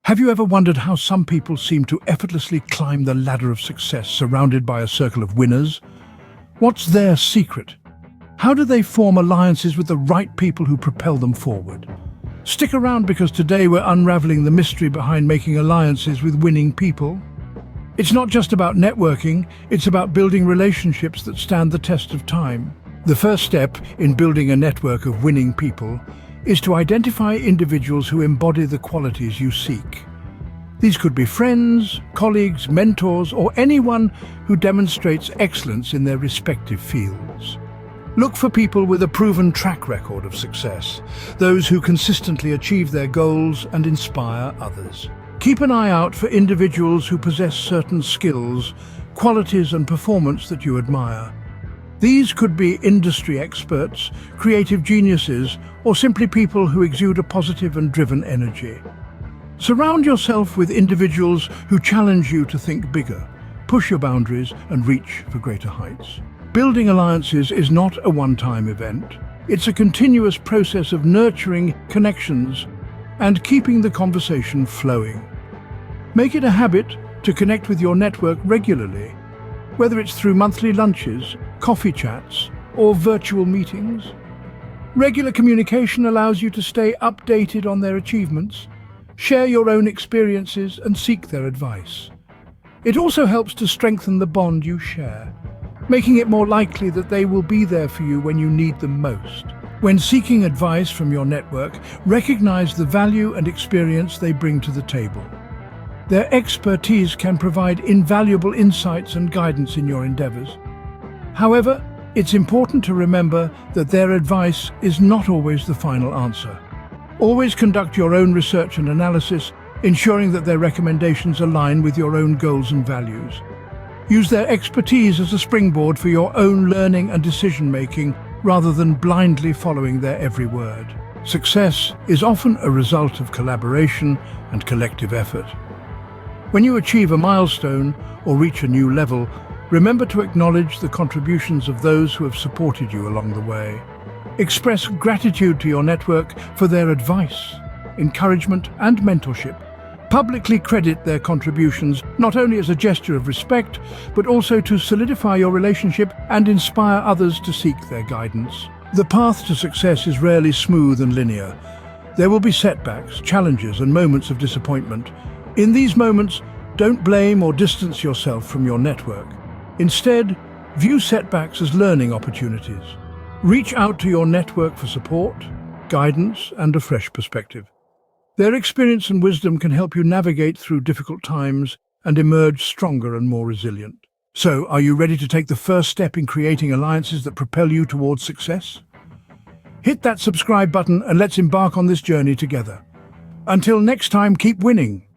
Have you ever wondered how some people seem to effortlessly climb the ladder of success surrounded by a circle of winners? What's their secret? How do they form alliances with the right people who propel them forward? Stick around because today we're unraveling the mystery behind making alliances with winning people. It's not just about networking, it's about building relationships that stand the test of time. The first step in building a network of winning people is to identify individuals who embody the qualities you seek. These could be friends, colleagues, mentors, or anyone who demonstrates excellence in their respective fields. Look for people with a proven track record of success, those who consistently achieve their goals and inspire others. Keep an eye out for individuals who possess certain skills, qualities and performance that you admire. These could be industry experts, creative geniuses, or simply people who exude a positive and driven energy. Surround yourself with individuals who challenge you to think bigger, push your boundaries, and reach for greater heights. Building alliances is not a one-time event. It's a continuous process of nurturing connections and keeping the conversation flowing. Make it a habit to connect with your network regularly, whether it's through monthly lunches, coffee chats, or virtual meetings. Regular communication allows you to stay updated on their achievements, share your own experiences, and seek their advice. It also helps to strengthen the bond you share, making it more likely that they will be there for you when you need them most. When seeking advice from your network, recognize the value and experience they bring to the table. Their expertise can provide invaluable insights and guidance in your endeavors. However, it's important to remember that their advice is not always the final answer. Always conduct your own research and analysis, ensuring that their recommendations align with your own goals and values. Use their expertise as a springboard for your own learning and decision-making, rather than blindly following their every word. Success is often a result of collaboration and collective effort. When you achieve a milestone or reach a new level, remember to acknowledge the contributions of those who have supported you along the way. Express gratitude to your network for their advice, encouragement, and mentorship. Publicly credit their contributions not only as a gesture of respect, but also to solidify your relationship and inspire others to seek their guidance. The path to success is rarely smooth and linear. There will be setbacks, challenges, and moments of disappointment. In these moments, don't blame or distance yourself from your network. Instead, view setbacks as learning opportunities. Reach out to your network for support, guidance, and a fresh perspective. Their experience and wisdom can help you navigate through difficult times and emerge stronger and more resilient. So, are you ready to take the first step in creating alliances that propel you towards success? Hit that subscribe button and let's embark on this journey together. Until next time, keep winning.